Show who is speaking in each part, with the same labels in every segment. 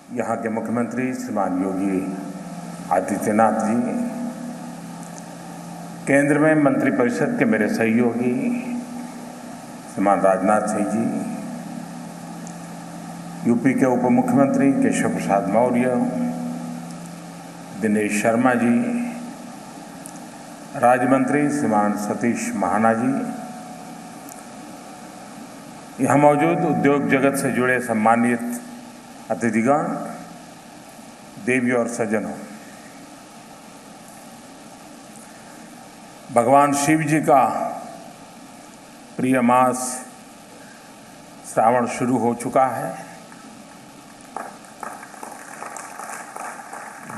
Speaker 1: यहाँ के मुख्यमंत्री श्रीमान योगी आदित्यनाथ जी, केंद्र में मंत्रिपरिषद के मेरे सहयोगी श्रीमान राजनाथ सिंह जी, यूपी के उप मुख्यमंत्री केशव प्रसाद मौर्य, दिनेश शर्मा जी, राज्य मंत्री श्रीमान सतीश महाना जी, यहाँ मौजूद उद्योग जगत से जुड़े सम्मानित अतिथिगण, देवी और सज्जनों, भगवान शिव जी का प्रिय मास श्रावण शुरू हो चुका है।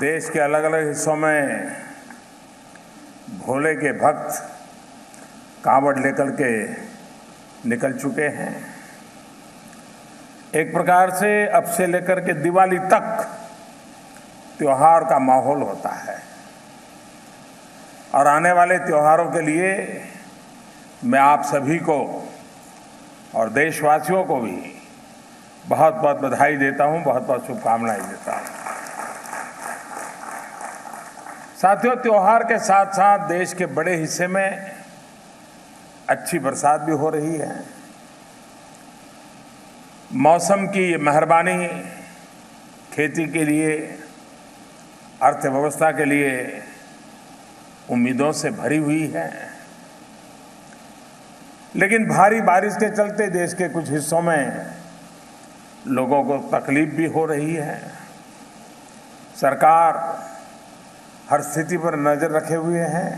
Speaker 1: देश के अलग अलग हिस्सों में भोले के भक्त कांवड़ लेकर के निकल चुके हैं। एक प्रकार से अब से लेकर के दिवाली तक त्योहार का माहौल होता है और आने वाले त्योहारों के लिए मैं आप सभी को और देशवासियों को भी बहुत बहुत बधाई देता हूं, बहुत बहुत शुभकामनाएं देता हूं। साथियों, त्योहार के साथ साथ देश के बड़े हिस्से में अच्छी बरसात भी हो रही है। मौसम की ये मेहरबानी खेती के लिए, अर्थव्यवस्था के लिए उम्मीदों से भरी हुई है, लेकिन भारी बारिश के चलते देश के कुछ हिस्सों में लोगों को तकलीफ भी हो रही है। सरकार हर स्थिति पर नजर रखे हुए है,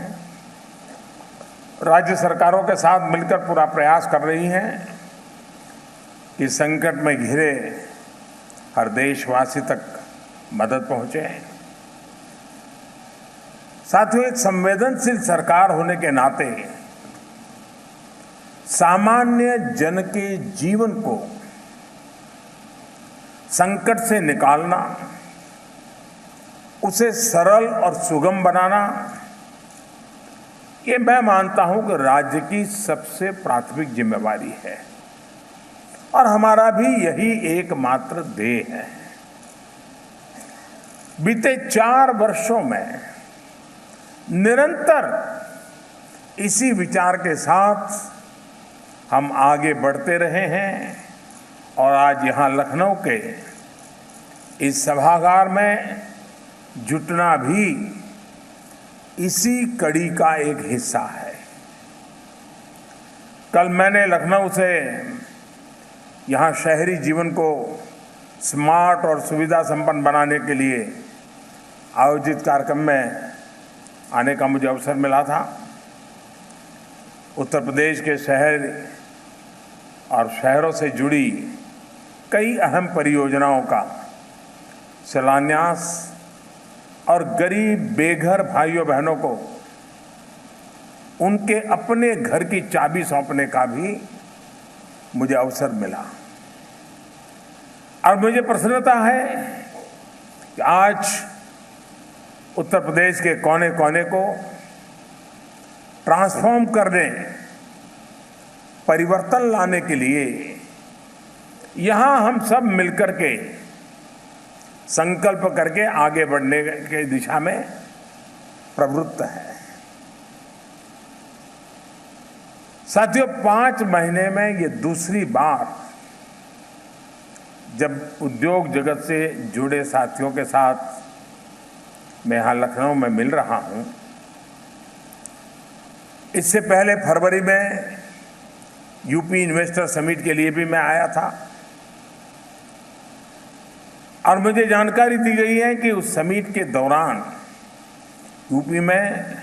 Speaker 1: राज्य सरकारों के साथ मिलकर पूरा प्रयास कर रही हैं कि संकट में घिरे हर देशवासी तक मदद पहुंचे। साथियों, एक संवेदनशील सरकार होने के नाते सामान्य जन के जीवन को संकट से निकालना, उसे सरल और सुगम बनाना, ये मैं मानता हूं कि राज्य की सबसे प्राथमिक जिम्मेवारी है और हमारा भी यही एकमात्र ध्येय है। बीते 4 वर्षों में निरंतर इसी विचार के साथ हम आगे बढ़ते रहे हैं और आज यहां लखनऊ के इस सभागार में जुटना भी इसी कड़ी का एक हिस्सा है। कल मैंने लखनऊ से यहां शहरी जीवन को स्मार्ट और सुविधा संपन्न बनाने के लिए आयोजित कार्यक्रम में आने का मुझे अवसर मिला था। उत्तर प्रदेश के शहर और शहरों से जुड़ी कई अहम परियोजनाओं का शिलान्यास और गरीब बेघर भाइयों बहनों को उनके अपने घर की चाबी सौंपने का भी मुझे अवसर मिला और मुझे प्रसन्नता है कि आज उत्तर प्रदेश के कोने कोने को ट्रांसफॉर्म करने, परिवर्तन लाने के लिए यहां हम सब मिलकर के संकल्प करके आगे बढ़ने की दिशा में प्रवृत्त है। साथियों, 5 महीने में ये दूसरी बार जब उद्योग जगत से जुड़े साथियों के साथ मैं यहां लखनऊ में मिल रहा हूं। इससे पहले फरवरी में यूपी इन्वेस्टर समिट के लिए भी मैं आया था और मुझे जानकारी दी गई है कि उस समिट के दौरान यूपी में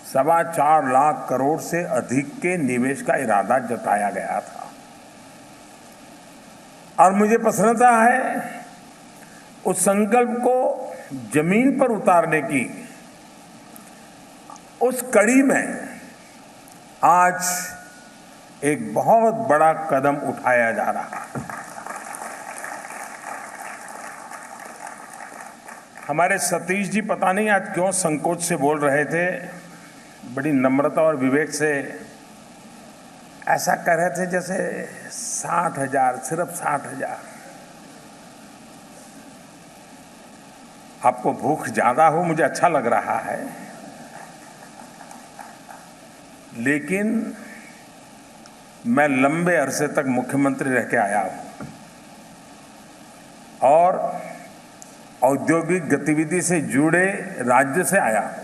Speaker 1: 4.25 लाख करोड़ से अधिक के निवेश का इरादा जताया गया था और मुझे प्रसन्नता है उस संकल्प को जमीन पर उतारने की उस कड़ी में आज एक बहुत बड़ा कदम उठाया जा रहा है। हमारे सतीश जी पता नहीं आज क्यों संकोच से बोल रहे थे, बड़ी नम्रता और विवेक से ऐसा कह रहे थे जैसे 60,000, सिर्फ 60,000। आपको भूख ज्यादा हो, मुझे अच्छा लग रहा है, लेकिन मैं लंबे अरसे तक मुख्यमंत्री रह के आया हूं और औद्योगिक गतिविधि से जुड़े राज्य से आया हूं।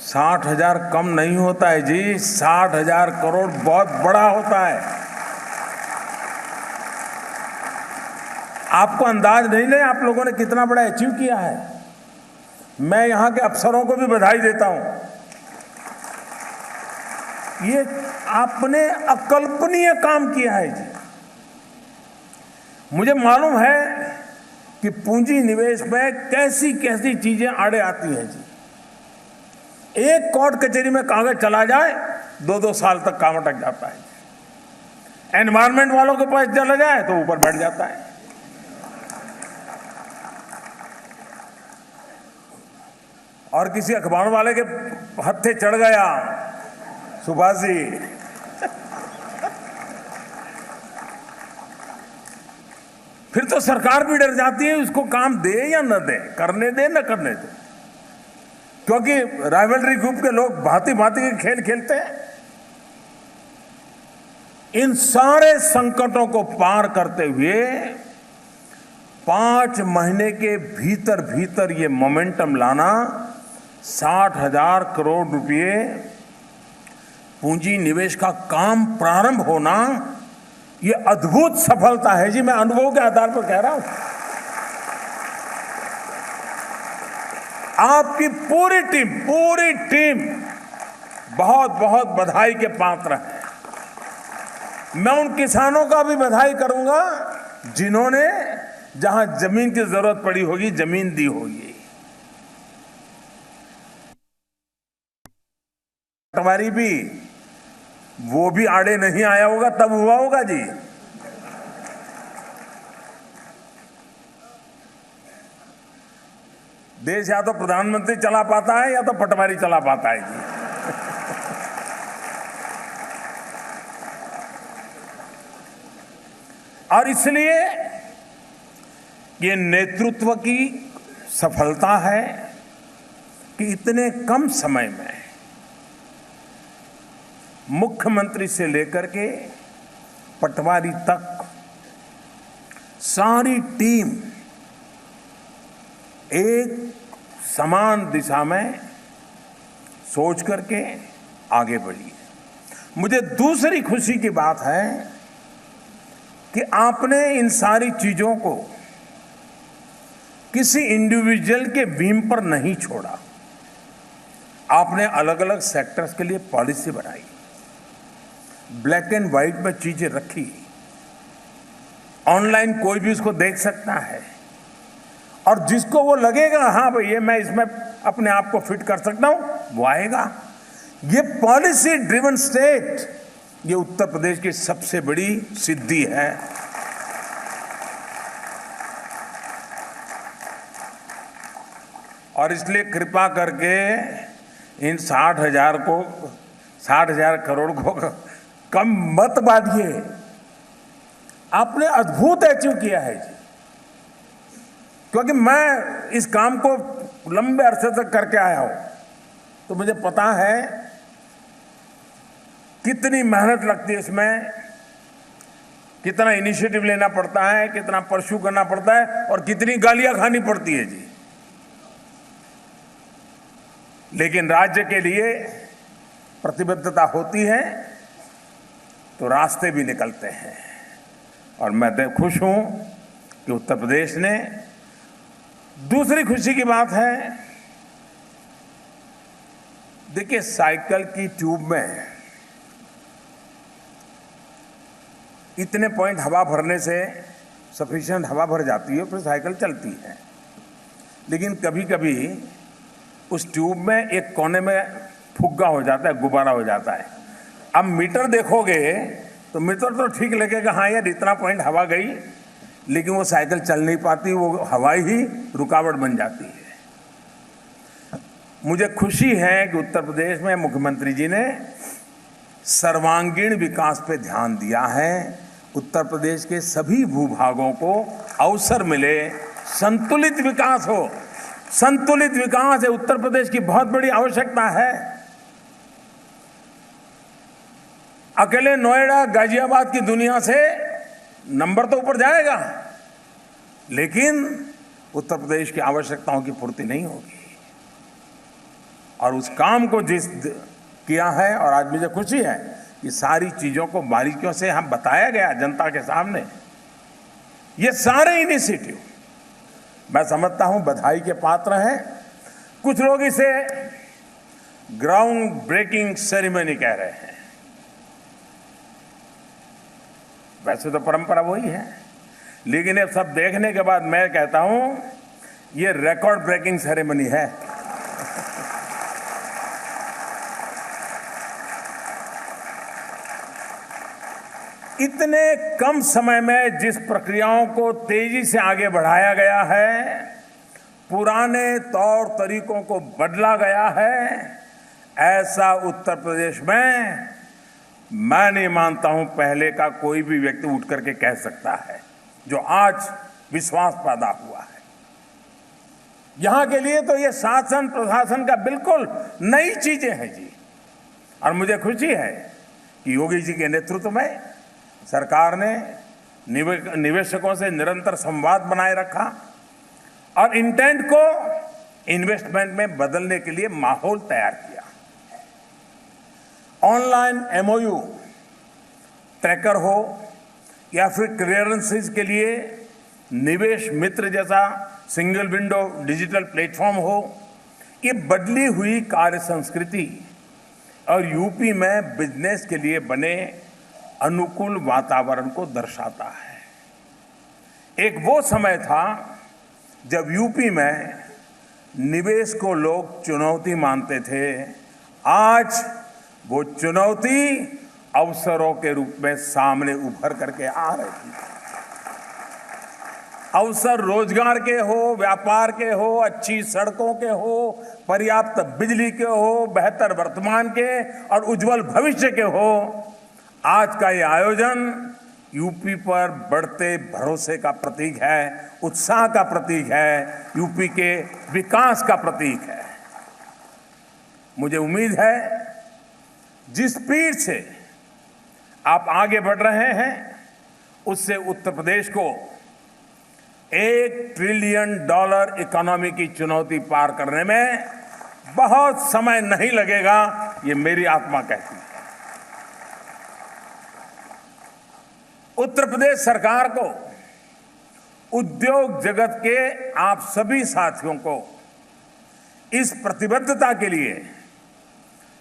Speaker 1: 60,000 कम नहीं होता है जी, 60,000 करोड़ बहुत बड़ा होता है। आपको अंदाज नहीं है आप लोगों ने कितना बड़ा अचीव किया है। मैं यहां के अफसरों को भी बधाई देता हूं। ये आपने अकल्पनीय काम किया है जी। मुझे मालूम है कि पूंजी निवेश में कैसी कैसी चीजें आड़े आती हैं जी। एक कोर्ट कचहरी में कागज चला जाए 2-2 साल तक काम अटक जाता है। एनवायरमेंट वालों के पास चला जाए तो ऊपर बैठ जाता है। और किसी अखबार वाले के हत्थे चढ़ गया सुभाष जी, फिर तो सरकार भी डर जाती है उसको काम दे या न दे, करने दे न करने दे, क्योंकि राइवलरी ग्रुप के लोग भांति भांति के खेल खेलते हैं। इन सारे संकटों को पार करते हुए 5 महीने के भीतर भीतर ये मोमेंटम लाना, 60,000 करोड़ रुपए पूंजी निवेश का काम प्रारंभ होना, ये अद्भुत सफलता है जी। मैं अनुभव के आधार पर कह रहा हूं। आपकी पूरी टीम बहुत बहुत बधाई के पात्र है। मैं उन किसानों का भी बधाई करूंगा जिन्होंने जहां जमीन की जरूरत पड़ी होगी जमीन दी होगी। पटवारी भी वो भी आड़े नहीं आया होगा तब हुआ होगा जी। देश या तो प्रधानमंत्री चला पाता है या तो पटवारी चला पाता है जी। और इसलिए ये नेतृत्व की सफलता है कि इतने कम समय में मुख्यमंत्री से लेकर के पटवारी तक सारी टीम एक समान दिशा में सोच करके आगे बढ़ी। मुझे दूसरी खुशी की बात है कि आपने इन सारी चीजों को किसी इंडिविजुअल के बीम पर नहीं छोड़ा। आपने अलग अलग सेक्टर्स के लिए पॉलिसी बनाई, ब्लैक एंड व्हाइट में चीजें रखी, ऑनलाइन कोई भी उसको देख सकता है और जिसको वो लगेगा हाँ भाई ये मैं इसमें अपने आप को फिट कर सकता हूं वो आएगा। ये पॉलिसी ड्रिवन स्टेट, ये उत्तर प्रदेश की सबसे बड़ी सिद्धि है। और इसलिए कृपा करके इन 60,000 करोड़ को कम मत बांटिए। आपने अद्भुत अचीव किया है जी। क्योंकि मैं इस काम को लंबे अरसे तक करके आया हूं तो मुझे पता है कितनी मेहनत लगती है इसमें, कितना इनिशिएटिव लेना पड़ता है, कितना परस्यू करना पड़ता है और कितनी गालियां खानी पड़ती है जी। लेकिन राज्य के लिए प्रतिबद्धता होती है तो रास्ते भी निकलते हैं। और मैं खुश हूं कि उत्तर प्रदेश ने, दूसरी खुशी की बात है, देखिए साइकिल की ट्यूब में इतने पॉइंट हवा भरने से सफिशिएंट हवा भर जाती है फिर साइकिल चलती है। लेकिन कभी कभी उस ट्यूब में एक कोने में फुग्गा हो जाता है, गुब्बारा हो जाता है। अब मीटर देखोगे तो मीटर तो ठीक लगेगा, हाँ यार इतना पॉइंट हवा गई, लेकिन वो साइकिल चल नहीं पाती, वो हवा ही रुकावट बन जाती है। मुझे खुशी है कि उत्तर प्रदेश में मुख्यमंत्री जी ने सर्वांगीण विकास पे ध्यान दिया है। उत्तर प्रदेश के सभी भूभागों को अवसर मिले, संतुलित विकास हो। संतुलित विकास है उत्तर प्रदेश की बहुत बड़ी आवश्यकता है। अकेले नोएडा गाजियाबाद की दुनिया से नंबर तो ऊपर जाएगा, लेकिन उत्तर प्रदेश की आवश्यकताओं की पूर्ति नहीं होगी। और उस काम को जिस किया है, और आज मुझे खुशी है कि सारी चीजों को बारीकियों से हम बताया गया जनता के सामने। ये सारे इनिशिएटिव मैं समझता हूं बधाई के पात्र हैं। कुछ लोग इसे ग्राउंड ब्रेकिंग सेरेमनी कह रहे हैं। वैसे तो परंपरा वही है, लेकिन ये सब देखने के बाद मैं कहता हूं ये रिकॉर्ड ब्रेकिंग सेरेमनी है। इतने कम समय में जिस प्रक्रियाओं को तेजी से आगे बढ़ाया गया है, पुराने तौर तरीकों को बदला गया है, ऐसा उत्तर प्रदेश में मैं नहीं मानता हूं पहले का कोई भी व्यक्ति उठ करके कह सकता है, जो आज विश्वास पैदा हुआ है। यहां के लिए तो ये शासन प्रशासन का बिल्कुल नई चीजें हैं जी। और मुझे खुशी है कि योगी जी के नेतृत्व में सरकार ने निवेशकों से निरंतर संवाद बनाए रखा और इंटेंट को इन्वेस्टमेंट में बदलने के लिए माहौल तैयार किया। ऑनलाइन एमओयू ट्रैकर हो या फिर क्लियरेंसेस के लिए निवेश मित्र जैसा सिंगल विंडो डिजिटल प्लेटफॉर्म हो, ये बदली हुई कार्य संस्कृति और यूपी में बिजनेस के लिए बने अनुकूल वातावरण को दर्शाता है। एक वो समय था जब यूपी में निवेश को लोग चुनौती मानते थे। आज वो चुनौती अवसरों के रूप में सामने उभर करके आ रही है। अवसर रोजगार के हो, व्यापार के हो, अच्छी सड़कों के हो, पर्याप्त बिजली के हो, बेहतर वर्तमान के और उज्जवल भविष्य के हो। आज का ये आयोजन यूपी पर बढ़ते भरोसे का प्रतीक है, उत्साह का प्रतीक है, यूपी के विकास का प्रतीक है। मुझे उम्मीद है जिस स्पीड से आप आगे बढ़ रहे हैं उससे उत्तर प्रदेश को $1 ट्रिलियन इकोनॉमी की चुनौती पार करने में बहुत समय नहीं लगेगा, ये मेरी आत्मा कहती है। उत्तर प्रदेश सरकार को, उद्योग जगत के आप सभी साथियों को इस प्रतिबद्धता के लिए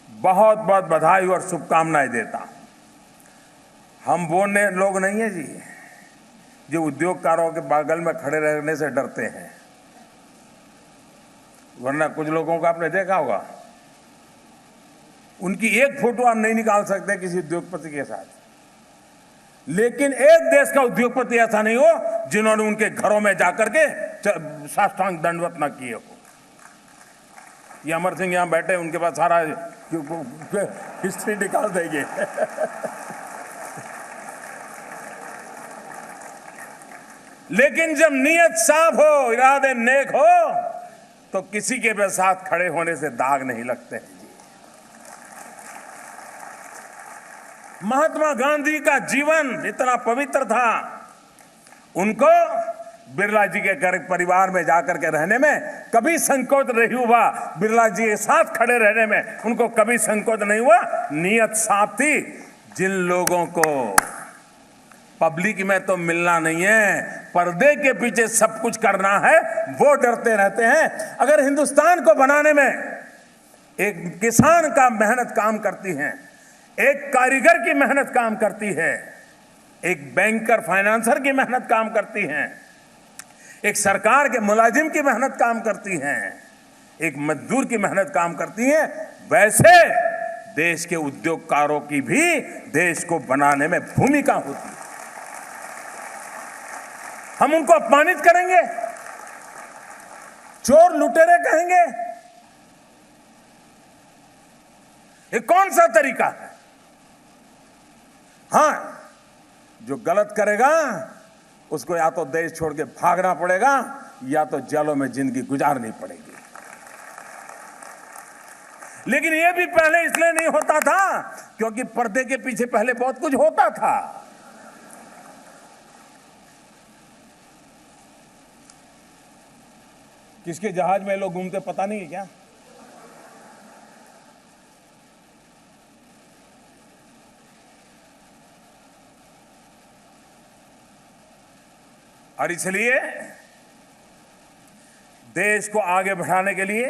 Speaker 1: बहुत बहुत बधाई और शुभकामनाएं देता हूं। हम वो लोग नहीं है जी जो उद्योगकारों के बगल में खड़े रहने से डरते हैं, वरना कुछ लोगों को आपने देखा होगा उनकी एक फोटो आप नहीं निकाल सकते किसी उद्योगपति के साथ, लेकिन एक देश का उद्योगपति ऐसा नहीं हो जिन्होंने उनके घरों में जाकर के साष्टांग दंडवत न किए हो। ये अमर सिंह यहां बैठे, उनके पास सारा हिस्ट्री निकाल देंगे। लेकिन जब नीयत साफ हो, इरादे नेक हो, तो किसी के भी साथ खड़े होने से दाग नहीं लगते हैं। महात्मा गांधी का जीवन इतना पवित्र था, उनको बिरला जी के घर परिवार में जाकर के रहने में कभी संकोच नहीं हुआ। बिरला जी के साथ खड़े रहने में उनको कभी संकोच नहीं हुआ। नियत साफ थी। जिन लोगों को पब्लिक में तो मिलना नहीं है, पर्दे के पीछे सब कुछ करना है, वो डरते रहते हैं। अगर हिंदुस्तान को बनाने में एक किसान का मेहनत काम करती है, एक कारीगर की मेहनत काम करती है, एक बैंकर फाइनेंसर की मेहनत काम करती है, एक सरकार के मुलाजिम की मेहनत काम करती है, एक मजदूर की मेहनत काम करती है, वैसे देश के उद्योगकारों की भी देश को बनाने में भूमिका होती है। हम उनको अपमानित करेंगे, चोर लुटेरे कहेंगे, ये कौन सा तरीका है? हाँ, जो गलत करेगा उसको या तो देश छोड़ के भागना पड़ेगा या तो जेलों में जिंदगी गुजारनी पड़ेगी। लेकिन यह भी पहले इसलिए नहीं होता था क्योंकि पर्दे के पीछे पहले बहुत कुछ होता था। किसके जहाज में लोग घूमते पता नहीं है क्या? और इसलिए देश को आगे बढ़ाने के लिए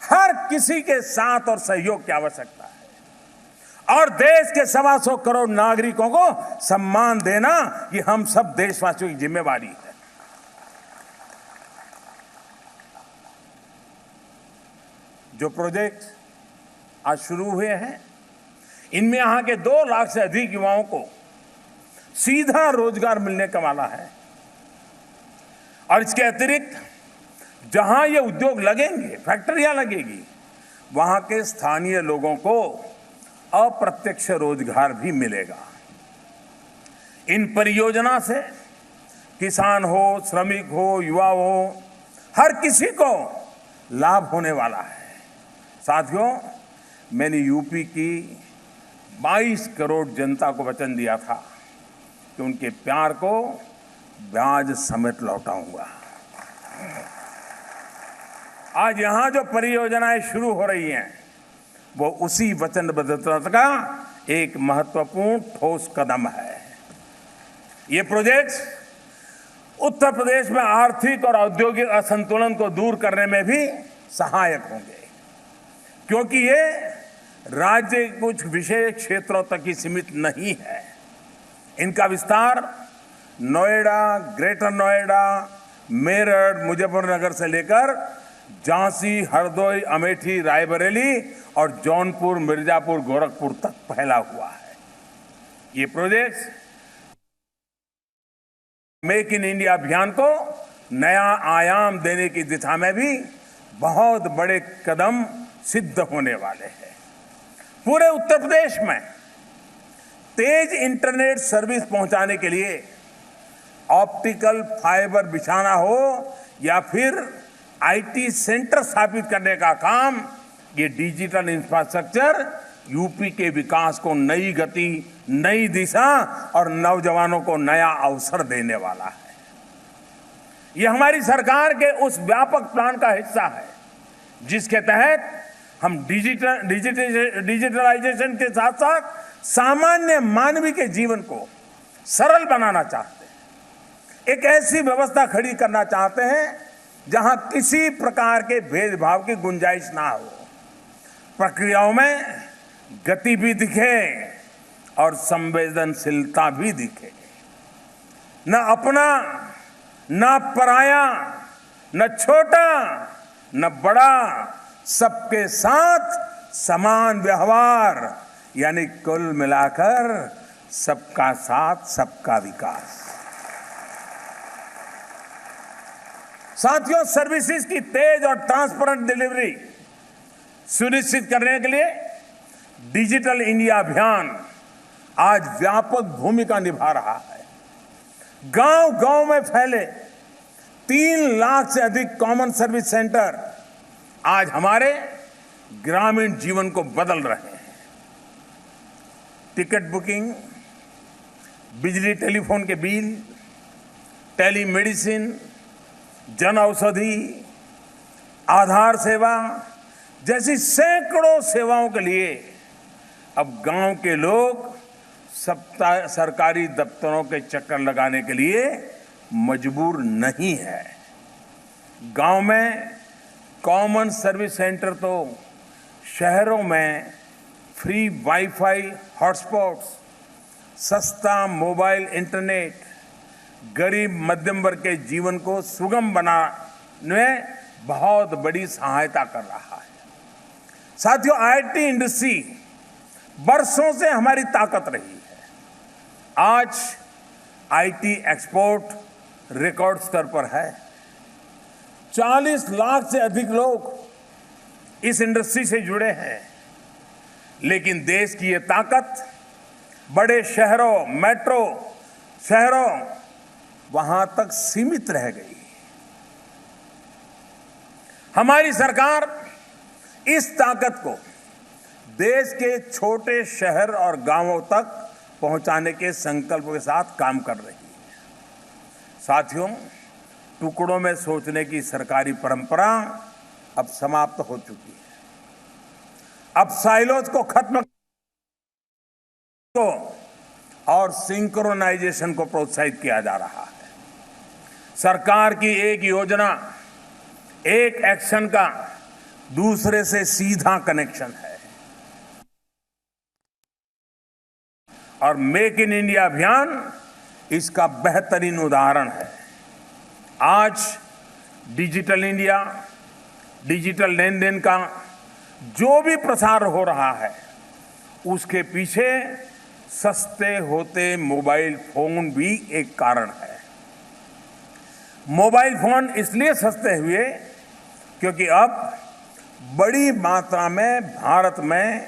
Speaker 1: हर किसी के साथ और सहयोग की आवश्यकता है और देश के 125 करोड़ नागरिकों को सम्मान देना ये हम सब देशवासियों की जिम्मेवारी है। जो प्रोजेक्ट आज शुरू हुए हैं इनमें यहां के 2 लाख से अधिक युवाओं को सीधा रोजगार मिलने का वाला है और इसके अतिरिक्त जहां ये उद्योग लगेंगे, फैक्ट्रियां लगेगी, वहां के स्थानीय लोगों को अप्रत्यक्ष रोजगार भी मिलेगा। इन परियोजना से किसान हो, श्रमिक हो, युवा हो, हर किसी को लाभ होने वाला है। साथियों, मैंने यूपी की 22 करोड़ जनता को वचन दिया था कि उनके प्यार को ब्याज समेत लौटाऊंगा। आज यहां जो परियोजनाएं शुरू हो रही हैं वो उसी वचनबद्धता का एक महत्वपूर्ण ठोस कदम है। ये प्रोजेक्ट्स उत्तर प्रदेश में आर्थिक और औद्योगिक असंतुलन को दूर करने में भी सहायक होंगे क्योंकि ये राज्य के कुछ विशेष क्षेत्रों तक ही सीमित नहीं है। इनका विस्तार नोएडा, ग्रेटर नोएडा, मेरठ, मुजफ्फरनगर से लेकर झांसी, हरदोई, अमेठी, रायबरेली और जौनपुर, मिर्जापुर, गोरखपुर तक फैला हुआ है। ये प्रोजेक्ट मेक इन इंडिया अभियान को नया आयाम देने की दिशा में भी बहुत बड़े कदम सिद्ध होने वाले हैं। पूरे उत्तर प्रदेश में तेज इंटरनेट सर्विस पहुंचाने के लिए ऑप्टिकल फाइबर बिछाना हो या फिर आईटी सेंटर स्थापित करने का काम, ये डिजिटल इंफ्रास्ट्रक्चर यूपी के विकास को नई गति, नई दिशा और नौजवानों को नया अवसर देने वाला है। ये हमारी सरकार के उस व्यापक प्लान का हिस्सा है जिसके तहत हम डिजिटलाइजेशन के साथ साथ सामान्य मानवीय के जीवन को सरल बनाना चाहते हैं। एक ऐसी व्यवस्था खड़ी करना चाहते हैं जहां किसी प्रकार के भेदभाव की गुंजाइश ना हो, प्रक्रियाओं में गति भी दिखे और संवेदनशीलता भी दिखे। न अपना, न पराया, न छोटा, न बड़ा, सबके साथ समान व्यवहार, यानी कुल मिलाकर सबका साथ, सबका विकास। साथियों, सर्विसेज की तेज और ट्रांसपेरेंट डिलीवरी सुनिश्चित करने के लिए डिजिटल इंडिया अभियान आज व्यापक भूमिका निभा रहा है। गांव-गांव में फैले 3 लाख से अधिक कॉमन सर्विस सेंटर आज हमारे ग्रामीण जीवन को बदल रहे हैं। टिकट बुकिंग, बिजली टेलीफोन के बिल, टेलीमेडिसिन, जन औषधि, आधार सेवा जैसी सैकड़ों सेवाओं के लिए अब गांव के लोग सरकारी दफ्तरों के चक्कर लगाने के लिए मजबूर नहीं है। गांव में कॉमन सर्विस सेंटर तो शहरों में फ्री वाईफाई हॉटस्पॉट्स, सस्ता मोबाइल इंटरनेट गरीब मध्यम वर्ग के जीवन को सुगम बनाने में बहुत बड़ी सहायता कर रहा है। साथियों, आईटी इंडस्ट्री बरसों से हमारी ताकत रही है। आज आईटी एक्सपोर्ट रिकॉर्ड स्तर पर है। 40 लाख से अधिक लोग इस इंडस्ट्री से जुड़े हैं। लेकिन देश की ये ताकत बड़े शहरों, मेट्रो शहरों वहां तक सीमित रह गई। हमारी सरकार इस ताकत को देश के छोटे शहर और गांवों तक पहुंचाने के संकल्प के साथ काम कर रही है। साथियों, टुकड़ों में सोचने की सरकारी परंपरा अब समाप्त हो चुकी है। अब साइलोज को खत्म और सिंक्रोनाइजेशन को प्रोत्साहित किया जा रहा है। सरकार की एक योजना, एक एक्शन का दूसरे से सीधा कनेक्शन है और मेक इन इंडिया अभियान इसका बेहतरीन उदाहरण है। आज डिजिटल इंडिया, डिजिटल लेन देन का जो भी प्रसार हो रहा है, उसके पीछे सस्ते होते मोबाइल फोन भी एक कारण है। मोबाइल फोन इसलिए सस्ते हुए क्योंकि अब बड़ी मात्रा में भारत में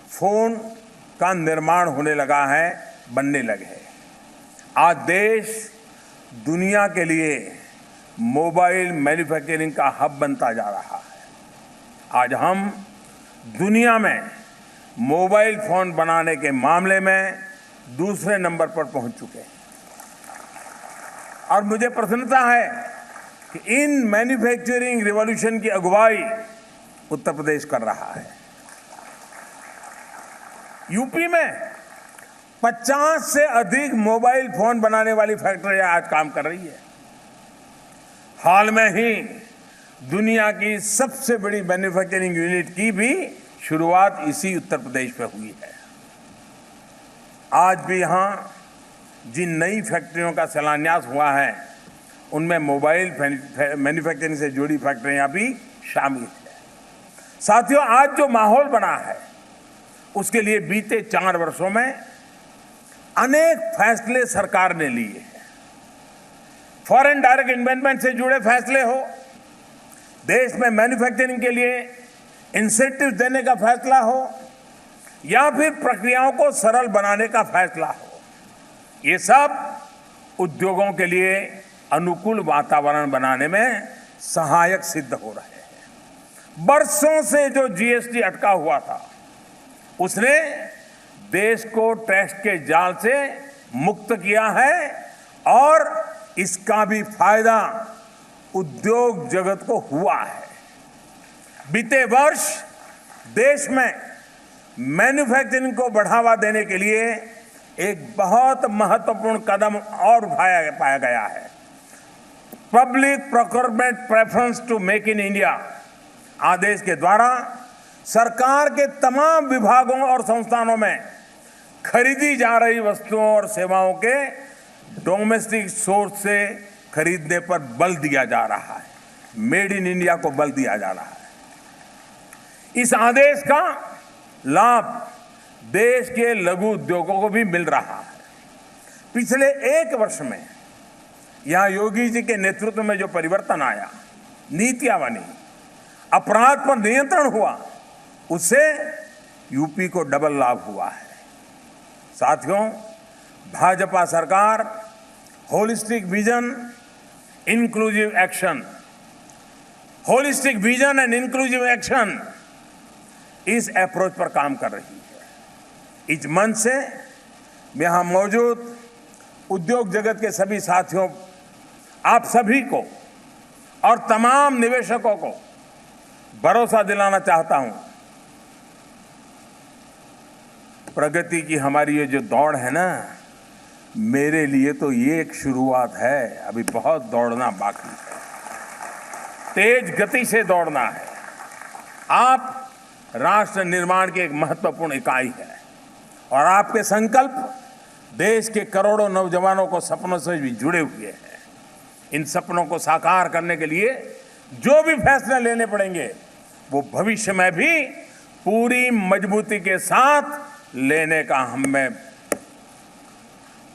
Speaker 1: फोन का निर्माण होने लगा है, बनने लगे हैं। आज देश दुनिया के लिए मोबाइल मैन्युफैक्चरिंग का हब बनता जा रहा है। आज हम दुनिया में मोबाइल फोन बनाने के मामले में दूसरे नंबर पर पहुंच चुके हैं और मुझे प्रसन्नता है कि इन मैन्युफैक्चरिंग रिवॉल्यूशन की अगुवाई उत्तर प्रदेश कर रहा है। यूपी में 50 से अधिक मोबाइल फोन बनाने वाली फैक्ट्रियां आज काम कर रही है। हाल में ही दुनिया की सबसे बड़ी मैन्युफैक्चरिंग यूनिट की भी शुरुआत इसी उत्तर प्रदेश में हुई है। आज भी यहां जिन नई फैक्ट्रियों का शिलान्यास हुआ है, उनमें मोबाइल मैन्युफैक्चरिंग से जुड़ी फैक्ट्रियां भी शामिल है। साथियों, आज जो माहौल बना है, उसके लिए बीते 4 वर्षों में अनेक फैसले सरकार ने लिए हैं। फॉरेन डायरेक्ट इन्वेस्टमेंट से जुड़े फैसले हो, देश में मैन्युफैक्चरिंग के लिए इंसेंटिव देने का फैसला हो या फिर प्रक्रियाओं को सरल बनाने का फैसला हो, ये सब उद्योगों के लिए अनुकूल वातावरण बनाने में सहायक सिद्ध हो रहे हैं। बरसों से जो जीएसटी अटका हुआ था, उसने देश को टैक्स के जाल से मुक्त किया है और इसका भी फायदा उद्योग जगत को हुआ है। बीते वर्ष देश में मैन्युफैक्चरिंग को बढ़ावा देने के लिए एक बहुत महत्वपूर्ण कदम और उठाया गया है। Public procurement preference to make in India आदेश के द्वारा सरकार के तमाम विभागों और संस्थानों में खरीदी जा रही वस्तुओं और सेवाओं के डोमेस्टिक सोर्स से खरीदने पर बल दिया जा रहा है। मेड इन इंडिया को बल दिया जा रहा है। इस आदेश का लाभ देश के लघु उद्योगों को भी मिल रहा है। पिछले 1 वर्ष में यहां योगी जी के नेतृत्व में जो परिवर्तन आया, नीतियां बनी, अपराध पर नियंत्रण हुआ, उससे यूपी को डबल लाभ हुआ है। साथियों, भाजपा सरकार holistic vision, inclusive action, holistic vision and inclusive action, इस अप्रोच पर काम कर रही है। इस मंच से मैं यहां मौजूद उद्योग जगत के सभी साथियों, आप सभी को और तमाम निवेशकों को भरोसा दिलाना चाहता हूं, प्रगति की हमारी ये जो दौड़ है ना, मेरे लिए तो ये एक शुरुआत है। अभी बहुत दौड़ना बाकी है, तेज गति से दौड़ना है। आप राष्ट्र निर्माण की एक महत्वपूर्ण इकाई है और आपके संकल्प देश के करोड़ों नौजवानों को सपनों से भी जुड़े हुए हैं। इन सपनों को साकार करने के लिए जो भी फैसले लेने पड़ेंगे, वो भविष्य में भी पूरी मजबूती के साथ लेने का हमें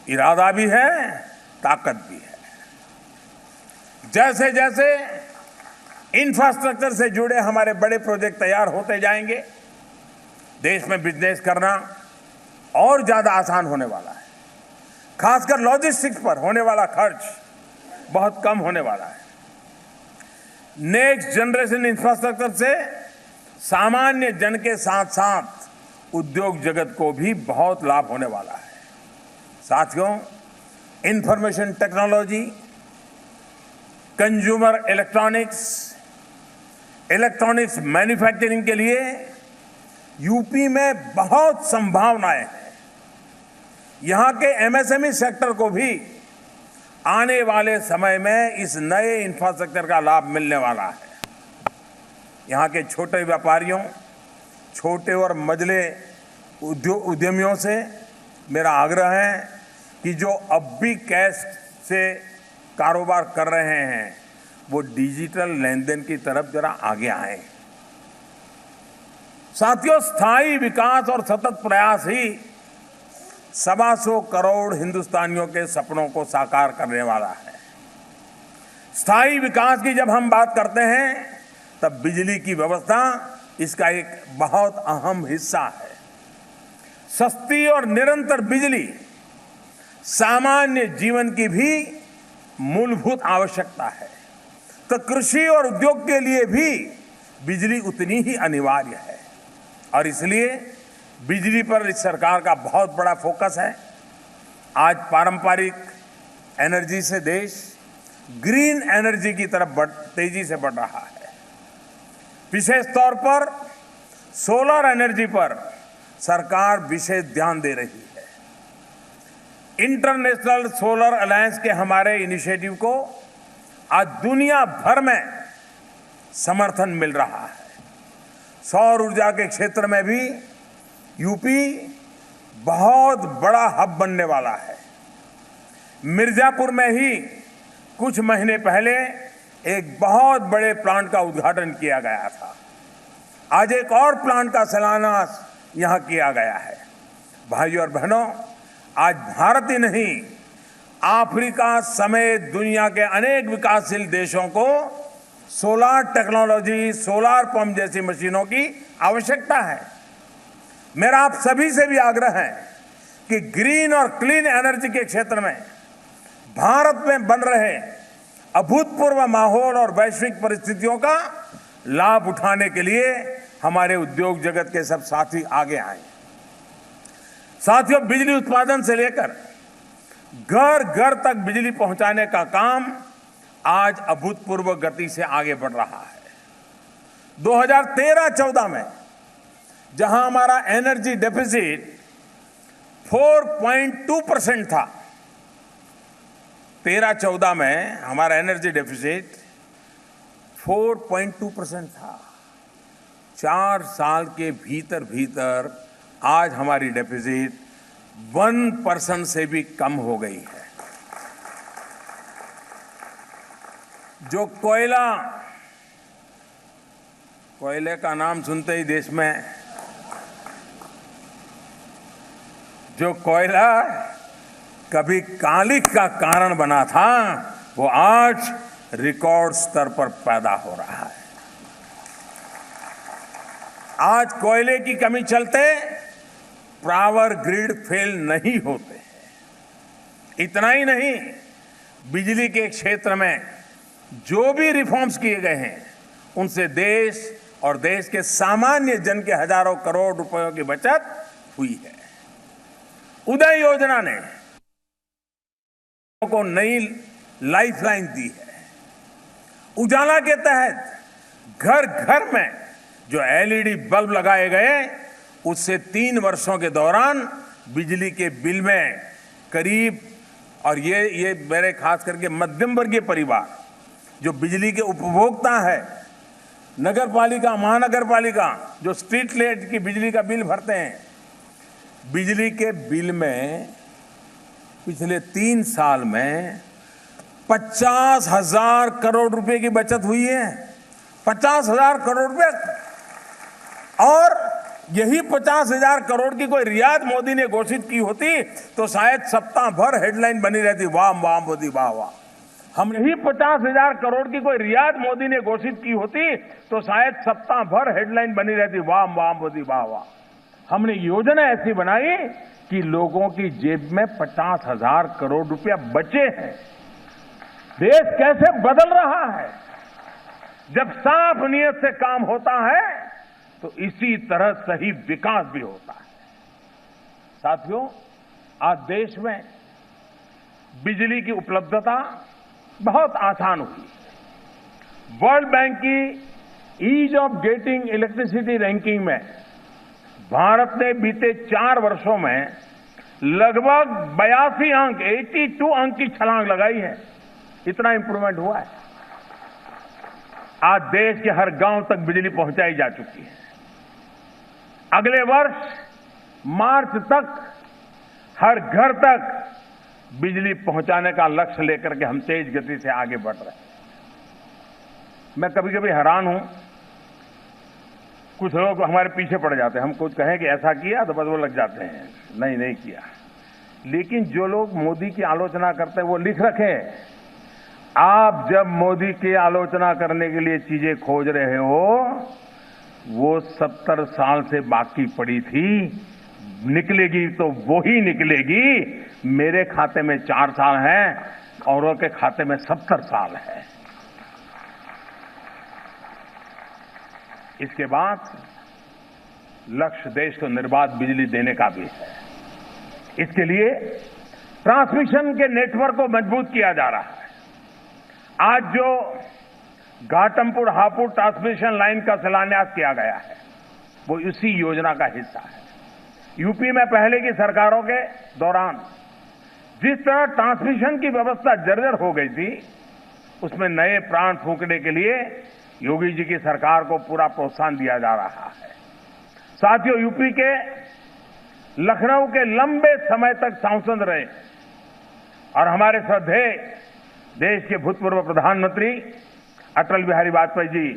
Speaker 1: इरादा भी है, ताकत भी है। जैसे जैसे इंफ्रास्ट्रक्चर से जुड़े हमारे बड़े प्रोजेक्ट तैयार होते जाएंगे, देश में बिजनेस करना और ज्यादा आसान होने वाला है। खासकर लॉजिस्टिक्स पर होने वाला खर्च बहुत कम होने वाला है। नेक्स्ट जनरेशन इंफ्रास्ट्रक्चर से सामान्य जन के साथ साथ उद्योग जगत को भी बहुत लाभ होने वाला है। साथियों, information technology, consumer electronics manufacturing के लिए यूपी में बहुत संभावनाएं हैं। यहां के एमएसएमई सेक्टर को भी आने वाले समय में इस नए इंफ्रास्ट्रक्चर का लाभ मिलने वाला है। यहां के छोटे व्यापारियों, छोटे और मझले उद्यमियों से मेरा आग्रह है कि जो अब भी कैश से कारोबार कर रहे हैं वो डिजिटल लेन देन की तरफ जरा आगे आए। साथियों, स्थायी विकास और सतत प्रयास ही 125 करोड़ हिंदुस्तानियों के सपनों को साकार करने वाला है। स्थायी विकास की जब हम बात करते हैं तब बिजली की व्यवस्था इसका एक बहुत अहम हिस्सा है। सस्ती और निरंतर बिजली सामान्य जीवन की भी मूलभूत आवश्यकता है, तो कृषि और उद्योग के लिए भी बिजली उतनी ही अनिवार्य है और इसलिए बिजली पर इस सरकार का बहुत बड़ा फोकस है। आज पारंपरिक एनर्जी से देश ग्रीन एनर्जी की तरफ तेजी से बढ़ रहा है। विशेष तौर पर सोलर एनर्जी पर सरकार विशेष ध्यान दे रही है। इंटरनेशनल सोलर अलायंस के हमारे इनिशिएटिव को आज दुनिया भर में समर्थन मिल रहा है। सौर ऊर्जा के क्षेत्र में भी यूपी बहुत बड़ा हब बनने वाला है। मिर्जापुर में ही कुछ महीने पहले एक बहुत बड़े प्लांट का उद्घाटन किया गया था। आज एक और प्लांट का शिलान्यास यहां किया गया है। भाइयों और बहनों, आज भारत ही नहीं, अफ्रीका समेत दुनिया के अनेक विकासशील देशों को सोलार टेक्नोलॉजी, सोलार पंप जैसी मशीनों की आवश्यकता है। मेरा आप सभी से भी आग्रह है कि ग्रीन और क्लीन एनर्जी के क्षेत्र में भारत में बन रहे अभूतपूर्व माहौल और वैश्विक परिस्थितियों का लाभ उठाने के लिए हमारे उद्योग जगत के सब साथी आगे आए। साथियों, बिजली उत्पादन से लेकर घर घर तक बिजली पहुंचाने का काम आज अभूतपूर्व गति से आगे बढ़ रहा है। 2013-14 में जहां हमारा एनर्जी डेफिसिट 4.2% था, 13-14 में हमारा एनर्जी डेफिसिट 4.2% था। 4 साल के भीतर आज हमारी डेफिसिट 1% से भी कम हो गई है। जो कोयले का नाम सुनते ही देश में जो कोयला कभी कालिख का कारण बना था वो आज रिकॉर्ड स्तर पर पैदा हो रहा है। आज कोयले की कमी चलते पावर ग्रिड फेल नहीं होते। इतना ही नहीं, बिजली के क्षेत्र में जो भी रिफॉर्म्स किए गए हैं उनसे देश और देश के सामान्य जन के हजारों करोड़ रुपयों की बचत हुई है। उदय योजना ने को नई लाइफलाइन दी है। उजाला के तहत घर घर में जो एलईडी बल्ब लगाए गए उससे 3 वर्षों के दौरान बिजली के बिल में करीब, और ये मेरे खास करके मध्यम वर्गीय परिवार जो बिजली के उपभोक्ता है, नगर पालिका, महानगर पालिका जो स्ट्रीट लाइट की बिजली का बिल भरते हैं, बिजली के बिल में पिछले 3 साल में 50,000 करोड़ रुपए की बचत हुई है। 50,000 करोड़ रुपए। और यही 50,000 करोड़ की कोई रियायत मोदी ने घोषित की होती तो शायद सप्ताह भर हेडलाइन बनी रहती, वाह वाह मोदी वाह वाह। हम यही 50,000 करोड़ की कोई रियायत मोदी ने घोषित की होती तो शायद सप्ताह भर हेडलाइन बनी रहती, वाह वाह मोदी वाह वाह। हमने योजना ऐसी बनाई कि लोगों की जेब में 50,000 करोड़ रुपया बचे हैं। देश कैसे बदल रहा है। जब साफ नीयत से काम होता है तो इसी तरह सही विकास भी होता है। साथियों, आज देश में बिजली की उपलब्धता बहुत आसान हुई। वर्ल्ड बैंक की ease of getting electricity ranking में भारत ने बीते 4 वर्षों में लगभग 82 अंक 82 अंक की छलांग लगाई है। इतना इंप्रूवमेंट हुआ है। आज देश के हर गांव तक बिजली पहुंचाई जा चुकी है। अगले वर्ष मार्च तक हर घर तक बिजली पहुंचाने का लक्ष्य लेकर के हम तेज गति से आगे बढ़ रहे हैं। मैं कभी कभी हैरान हूं, कुछ लोग हमारे पीछे पड़ जाते हैं। हम कुछ कहें कि ऐसा किया तो बस वो लग जाते हैं, नहीं किया। लेकिन जो लोग मोदी की आलोचना करते हैं वो लिख रखे, आप जब मोदी की आलोचना करने के लिए चीजें खोज रहे हो, वो 70 साल से बाकी पड़ी थी, निकलेगी तो वो ही निकलेगी। मेरे खाते में 4 साल हैं, औरों के खाते में 70 साल है। इसके बाद लक्ष्य देश को निर्बाध बिजली देने का भी है। इसके लिए ट्रांसमिशन के नेटवर्क को मजबूत किया जा रहा है। आज जो घाटमपुर हापुड़ ट्रांसमिशन लाइन का शिलान्यास किया गया है, वो इसी योजना का हिस्सा है। यूपी में पहले की सरकारों के दौरान जिस तरह ट्रांसमिशन की व्यवस्था जर्जर हो गई थी, उसमें नए प्राण फूंकने के लिए योगी जी की सरकार को पूरा प्रोत्साहन दिया जा रहा है। साथियों, यूपी के लखनऊ के लंबे समय तक सांसद रहे और हमारे श्रद्धेय देश के भूतपूर्व प्रधानमंत्री अटल बिहारी वाजपेयी जी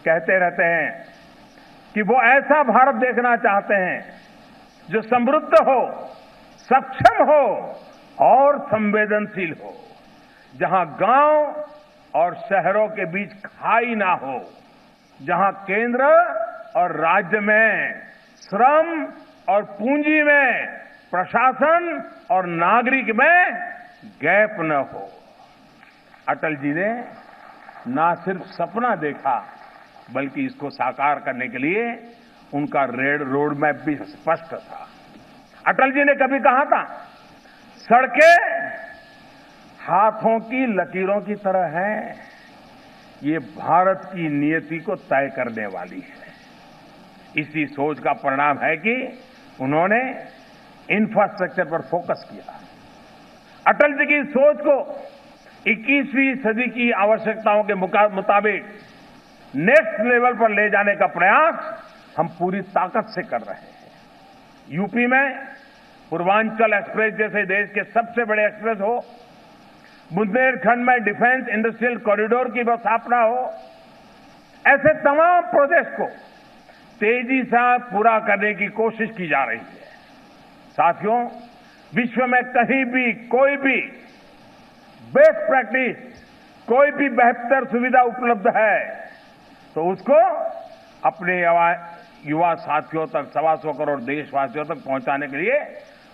Speaker 1: कहते रहते हैं कि वो ऐसा भारत देखना चाहते हैं जो समृद्ध हो, सक्षम हो और संवेदनशील हो, जहां गांव और शहरों के बीच खाई ना हो, जहां केंद्र और राज्य में, श्रम और पूंजी में, प्रशासन और नागरिक में गैप न हो। अटल जी ने ना सिर्फ सपना देखा, बल्कि इसको साकार करने के लिए उनका रोड मैप भी स्पष्ट था। अटल जी ने कभी कहा था, सड़कें हाथों की लकीरों की तरह है, ये भारत की नियति को तय करने वाली है। इसी सोच का परिणाम है कि उन्होंने इंफ्रास्ट्रक्चर पर फोकस किया। अटल जी की सोच को 21वीं सदी की आवश्यकताओं के मुताबिक नेक्स्ट लेवल पर ले जाने का प्रयास हम पूरी ताकत से कर रहे हैं। यूपी में पूर्वांचल एक्सप्रेस जैसे देश के सबसे बड़े एक्सप्रेस हो, बुंदेलखंड में डिफेंस इंडस्ट्रियल कॉरिडोर की स्थापना हो, ऐसे तमाम प्रोजेक्ट को तेजी से पूरा करने की कोशिश की जा रही है। साथियों, विश्व में कहीं भी कोई भी बेस्ट प्रैक्टिस, कोई भी बेहतर सुविधा उपलब्ध है तो उसको अपने युवा साथियों तक, 125 करोड़ देशवासियों तक पहुंचाने के लिए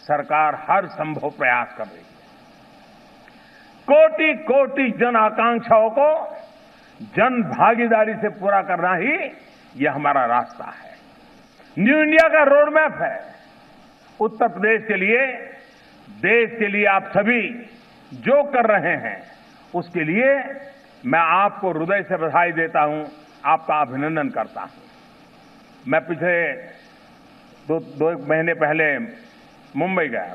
Speaker 1: सरकार हर संभव प्रयास कर रही है। कोटि कोटि जन आकांक्षाओं को जन भागीदारी से पूरा करना ही यह हमारा रास्ता है। न्यू इंडिया का रोड मैप है। उत्तर प्रदेश के लिए, देश के लिए आप सभी जो कर रहे हैं, उसके लिए मैं आपको हृदय से बधाई देता हूं, आपका अभिनंदन करता हूं। मैं पिछले दो महीने पहले मुंबई गया,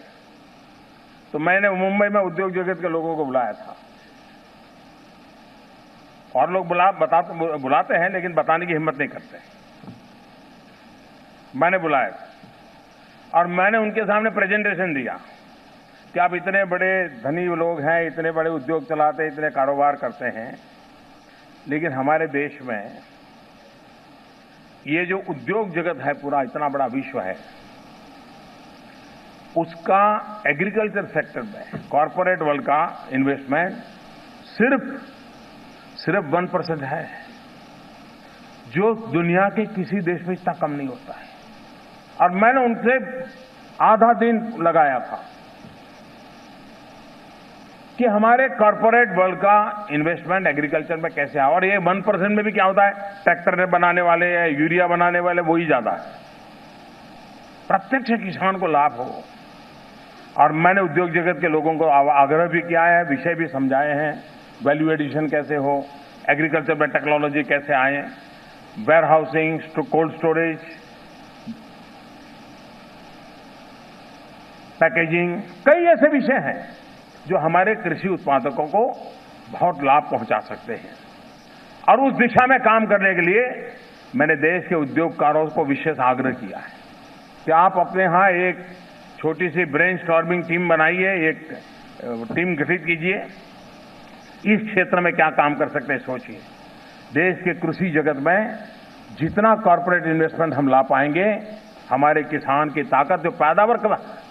Speaker 1: तो मैंने मुंबई में उद्योग जगत के लोगों को बुलाया था। और लोग बुलाते हैं लेकिन बताने की हिम्मत नहीं करते। मैंने बुलाया और मैंने उनके सामने प्रेजेंटेशन दिया कि आप इतने बड़े धनी लोग हैं, इतने बड़े उद्योग चलाते हैं, इतने कारोबार करते हैं, लेकिन हमारे देश में ये जो उद्योग जगत है, पूरा इतना बड़ा विश्व है, उसका एग्रीकल्चर सेक्टर में कॉर्पोरेट वर्ल्ड का इन्वेस्टमेंट सिर्फ 1% है, जो दुनिया के किसी देश में इतना कम नहीं होता है। और मैंने उनसे आधा दिन लगाया था कि हमारे कॉरपोरेट वर्ल्ड का इन्वेस्टमेंट एग्रीकल्चर में कैसे आए। और ये 1% में भी क्या होता है, ट्रैक्टर बनाने वाले या यूरिया बनाने वाले वही ज्यादा है। प्रत्यक्ष किसान को लाभ हो। और मैंने उद्योग जगत के लोगों को आग्रह भी किया है, विषय भी समझाए हैं, वैल्यू एडिशन कैसे हो, एग्रीकल्चर में टेक्नोलॉजी कैसे आए, warehousing, cold storage, packaging, कई ऐसे विषय हैं जो हमारे कृषि उत्पादकों को बहुत लाभ पहुंचा सकते हैं। और उस दिशा में काम करने के लिए मैंने देश के उद्योगकारों को विशेष आग्रह किया है कि आप अपने यहां एक छोटी सी ब्रेनस्टॉर्मिंग टीम बनाइए, एक टीम गठित कीजिए, इस क्षेत्र में क्या काम कर सकते हैं सोचिए। देश के कृषि जगत में जितना कॉर्पोरेट इन्वेस्टमेंट हम ला पाएंगे, हमारे किसान की ताकत, जो पैदावार,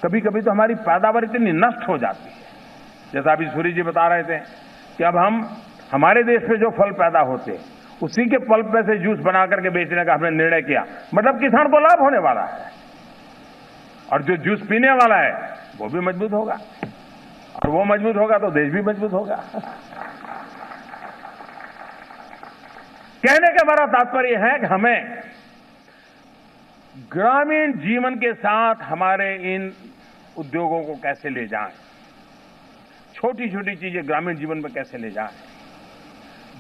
Speaker 1: कभी कभी तो हमारी पैदावार इतनी नष्ट हो जाती है। जैसा अभी सूर्य जी बता रहे थे कि अब हम हमारे देश में जो फल पैदा होते उसी के पल्प में से जूस बना करके बेचने का हमने निर्णय किया, मतलब किसान को लाभ होने वाला है। और जो जूस पीने वाला है वो भी मजबूत होगा, और वो मजबूत होगा तो देश भी मजबूत होगा। कहने का हमारा तात्पर्य है कि हमें ग्रामीण जीवन के साथ हमारे इन उद्योगों को कैसे ले जाएं, छोटी छोटी चीजें ग्रामीण जीवन में कैसे ले जाएं,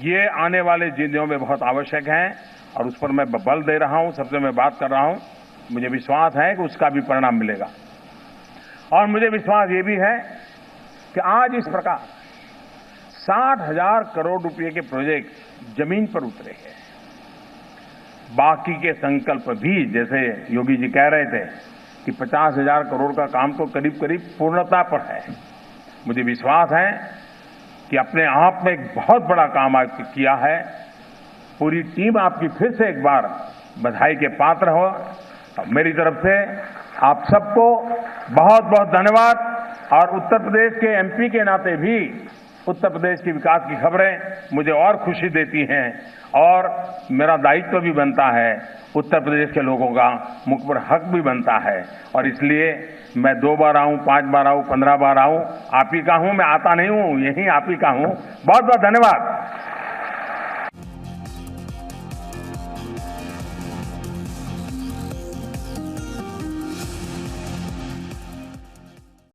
Speaker 1: ये आने वाले दिनों में बहुत आवश्यक है। और उस पर मैं बल दे रहा हूं, सबसे मैं बात कर रहा हूं। मुझे विश्वास है कि उसका भी परिणाम मिलेगा। और मुझे विश्वास ये भी है कि आज इस प्रकार 60,000 करोड़ रुपए के प्रोजेक्ट जमीन पर उतरे हैं। बाकी के संकल्प भी, जैसे योगी जी कह रहे थे कि 50,000 करोड़ का काम तो करीब करीब पूर्णता पर है। मुझे विश्वास है कि अपने आप में एक बहुत बड़ा काम आप किया है। पूरी टीम आपकी फिर से एक बार बधाई के पात्र हो। मेरी तरफ से आप सबको बहुत बहुत धन्यवाद। और उत्तर प्रदेश के एमपी के नाते भी उत्तर प्रदेश के विकास की खबरें मुझे और खुशी देती हैं, और मेरा दायित्व भी बनता है, उत्तर प्रदेश के लोगों का मुख पर हक भी बनता है। और इसलिए मैं 2 बार आऊं, 5 बार आऊं, 15 बार आऊं, आप ही का हूं, मैं आता नहीं हूं, यही आप ही का हूं। बहुत बहुत धन्यवाद।